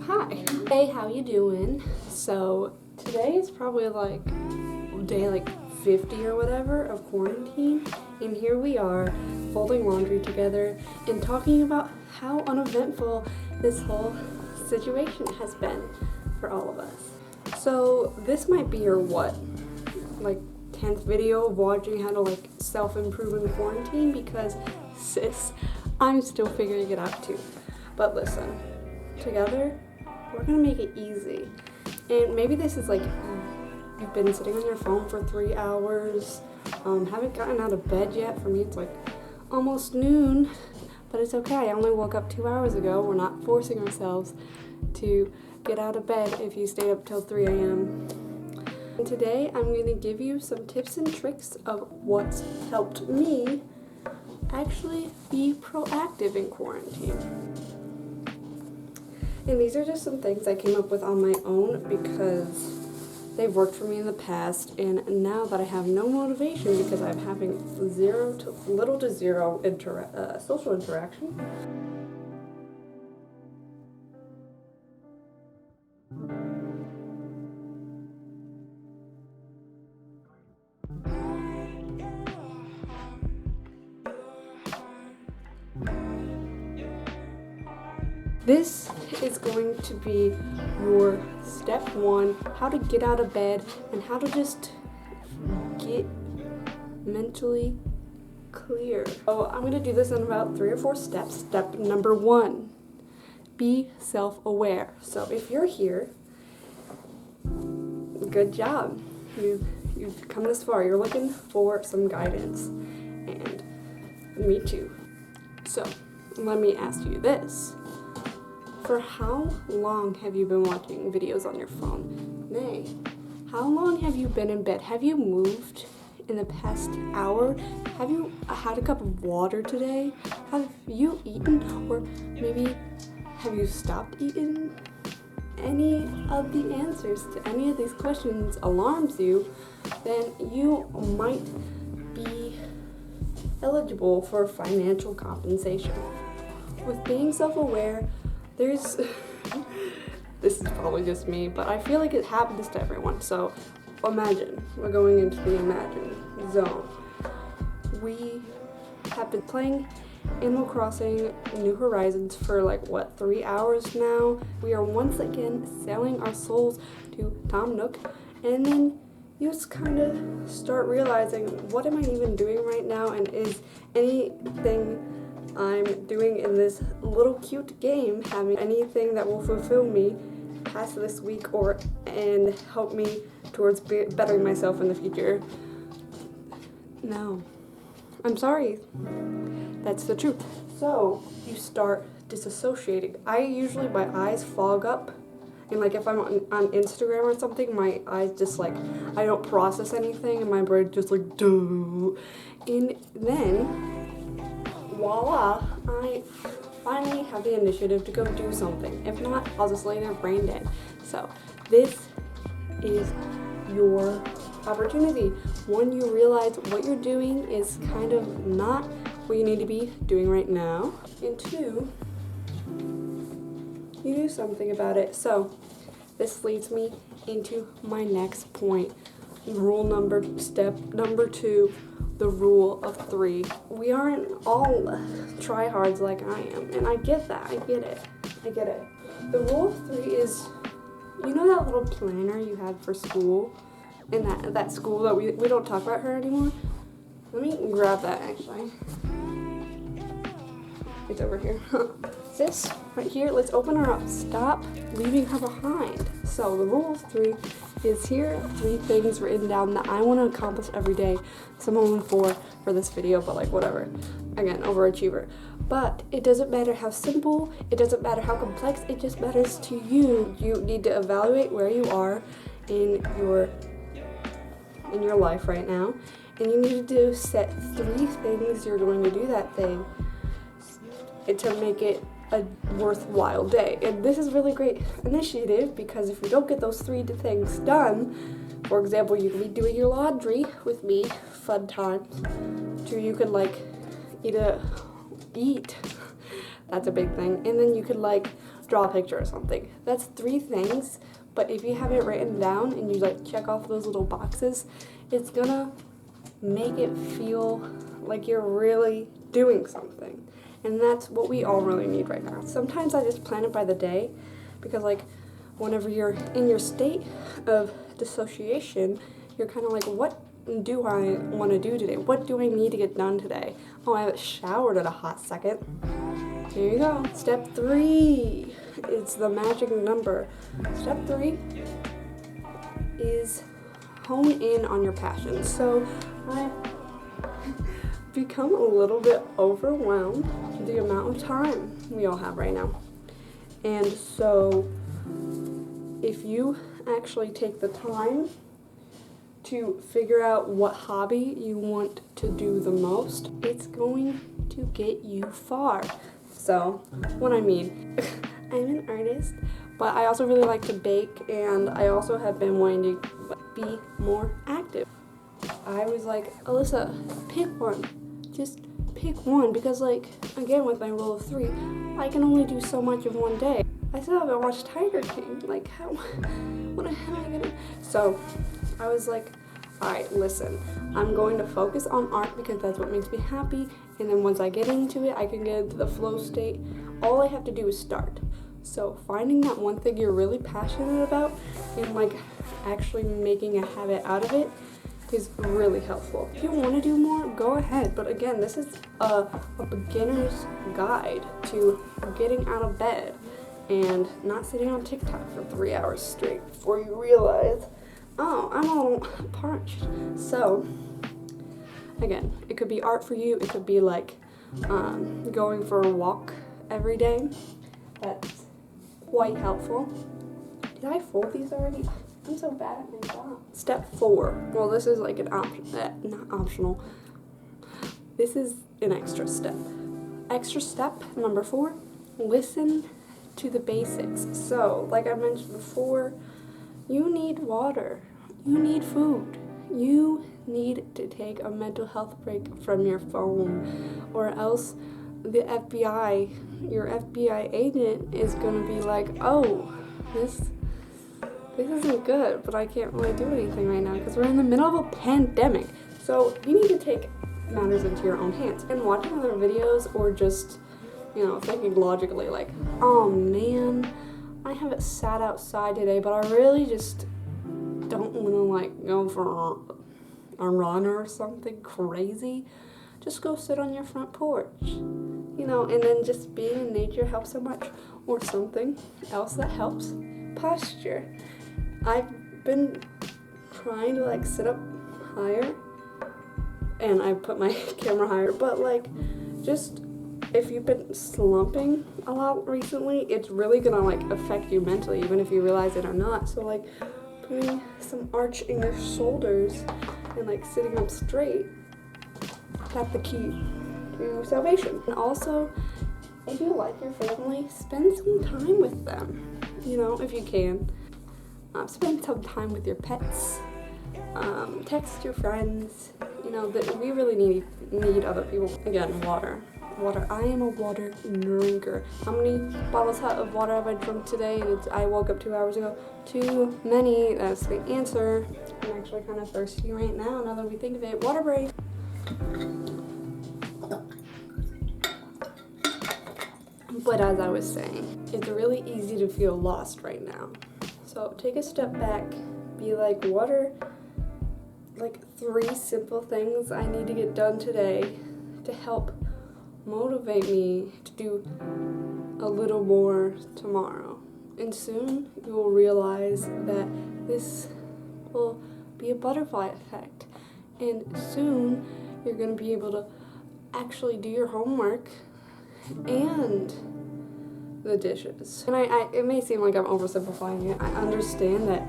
Hi. Hey, how you doing? So today is probably like day 50 or whatever of quarantine, and here we are folding laundry together and talking about how uneventful this whole situation has been for all of us. So this might be your 10th video of watching how to self-improve in quarantine, because sis, I'm still figuring it out too. But listen, together we're gonna make it easy. And maybe this is you've been sitting on your phone for 3 hours, haven't gotten out of bed yet. For me it's almost noon, but it's okay. I only woke up 2 hours ago. We're not forcing ourselves to get out of bed if you stayed up till 3 a.m. And today I'm going to give you some tips and tricks of what's helped me actually be proactive in quarantine. And these are just some things I came up with on my own because they've worked for me in the past, and now that I have no motivation because I'm having little to zero social interaction. This is going to be your step one, how to get out of bed and how to just get mentally clear. So I'm going to do this in about 3 or 4 steps. Step number 1, be self-aware. So if you're here, good job. You've come this far. You're looking for some guidance, and me too. So let me ask you this. For how long have you been watching videos on your phone? Nay, how long have you been in bed? Have you moved in the past hour? Have you had a cup of water today? Have you eaten? Or maybe have you stopped eating? Any of the answers to any of these questions alarms you, then you might be eligible for financial compensation. With being self-aware, this is probably just me, but I feel like it happens to everyone. So imagine, we're going into the imagine zone. We have been playing Animal Crossing New Horizons for 3 hours now. We are once again selling our souls to Tom Nook, and then you just kind of start realizing, what am I even doing right now, and is anything I'm doing in this little cute game having anything that will fulfill me past this week and help me towards bettering myself in the future? No. I'm sorry. That's the truth. So you start disassociating. My eyes fog up, and if I'm on Instagram or something, my eyes just I don't process anything, and my brain just duh. And then voila, I finally have the initiative to go do something. If not, I'll just lay there brain dead. So this is your opportunity. When you realize what you're doing is kind of not what you need to be doing right now, and 2, you do something about it. So this leads me into my next point. Step number 2, the rule of 3. We aren't all tryhards like I am, and I get that. I get it. The rule of 3 is, you know that little planner you had for school, and that school that we don't talk about her anymore? Let me grab that actually. It's over here. This right here, let's open her up. Stop leaving her behind. So the rule of 3 is, here are 3 things written down that I want to accomplish every day. Some only 4 for this video, but whatever. Again, overachiever. But it doesn't matter how simple, it doesn't matter how complex, it just matters to you. You need to evaluate where you are in your life right now, and you need to set 3 things you're going to do that thing to make it a worthwhile day. And this is really great initiative, because if you don't get those 3 things done, for example, you could be doing your laundry with me, fun times. 2, you could eat. That's a big thing. And then you could draw a picture or something. That's 3 things, but if you have it written down and you like check off those little boxes, it's gonna make it feel like you're really doing something. And that's what we all really need right now. Sometimes I just plan it by the day because like whenever you're in your state of dissociation, you're kind of like, what do I want to do today? What do I need to get done today? Oh, I haven't showered in a hot second. Here you go. Step 3. It's the magic number. Step 3 is hone in on your passion. So I've become a little bit overwhelmed with the amount of time we all have right now. And so if you actually take the time to figure out what hobby you want to do the most, it's going to get you far. So, what I mean, I'm an artist, but I also really like to bake, and I also have been wanting to be more active. I was like, Alyssa, pick one. Just pick one, because like, again, with my rule of 3, I can only do so much in one day. I still haven't watched Tiger King. Like, how, what am I gonna? So, I was like, alright, listen, I'm going to focus on art because that's what makes me happy, and then once I get into it, I can get into the flow state. All I have to do is start. So finding that one thing you're really passionate about and like actually making a habit out of it is really helpful. If you want to do more, go ahead. But again, this is a beginner's guide to getting out of bed and not sitting on TikTok for 3 hours straight before you realize, oh, I'm all parched. So, again, it could be art for you. It could be like going for a walk every day. That's quite helpful. Did I fold these already? I'm so bad at my job. Step 4. Well, this is like an not optional. This is an extra step. Extra step number 4, listen to the basics. So, like I mentioned before, you need water, you need food, you need to take a mental health break from your phone, or else the FBI, your FBI agent is gonna be like, oh, this isn't good, but I can't really do anything right now because we're in the middle of a pandemic. So you need to take matters into your own hands and watching other videos, or just, thinking logically like, oh man, I haven't sat outside today, but I really just don't want to like go for a run or something crazy. Just go sit on your front porch, and then just being in nature helps so much. Or something else that helps, posture. I've been trying to like sit up higher, and I put my camera higher, but like, just if you've been slumping a lot recently, it's really gonna like affect you mentally, even if you realize it or not. So like putting some arch in your shoulders and like sitting up straight, that's the key to salvation. And also, if you like your family, spend some time with them, if you can. Spend some time with your pets, text your friends, that we really need other people. Again, water. I am a water drinker. How many bottles of water have I drunk today? And I woke up 2 hours ago. Too many. That's the answer. I'm actually kind of thirsty right now that we think of it. Water break. But as I was saying, it's really easy to feel lost right now. So take a step back. Be like, what are like 3 simple things I need to get done today to help motivate me to do a little more tomorrow. And soon you will realize that this will be a butterfly effect. And soon you're going to be able to actually do your homework and the dishes. And it may seem like I'm oversimplifying it. I understand that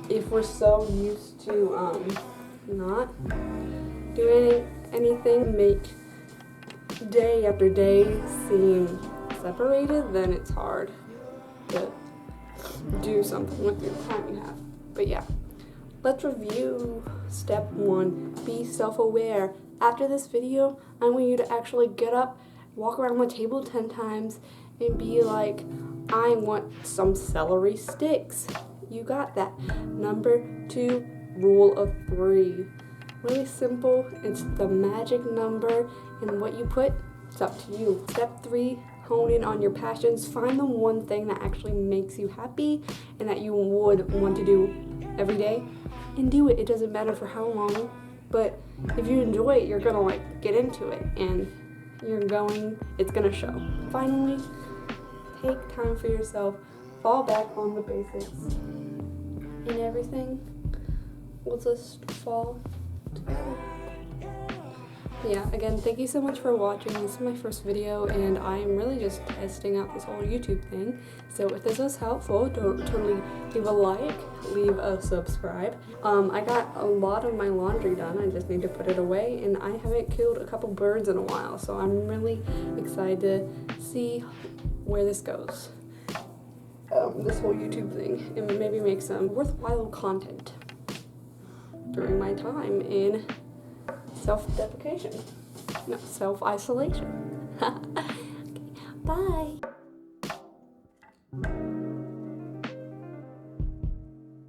if we're so used to not doing anything, make day after day seem separated, then it's hard to do something with the time you have. But yeah, let's review step 1, be self-aware. After this video, I want you to actually get up, walk around the table 10 times, and be like, I want some celery sticks. You got that. Number 2, rule of 3. Really simple. It's the magic number, and what you put, it's up to you. Step 3, hone in on your passions. Find the one thing that actually makes you happy and that you would want to do every day, and do it. It doesn't matter for how long, but if you enjoy it, you're gonna like get into it, and it's gonna show. Finally, take time for yourself. Fall back on the basics, and everything will just fall together. Yeah, again, thank you so much for watching. This is my first video, and I'm really just testing out this whole YouTube thing. So if this was helpful, don't totally leave a like, leave a subscribe. I got a lot of my laundry done. I just need to put it away, and I haven't killed a couple birds in a while, so I'm really excited to see where this goes. This whole YouTube thing, and maybe make some worthwhile content during my time in self-deprecation. No, self-isolation. Okay, bye.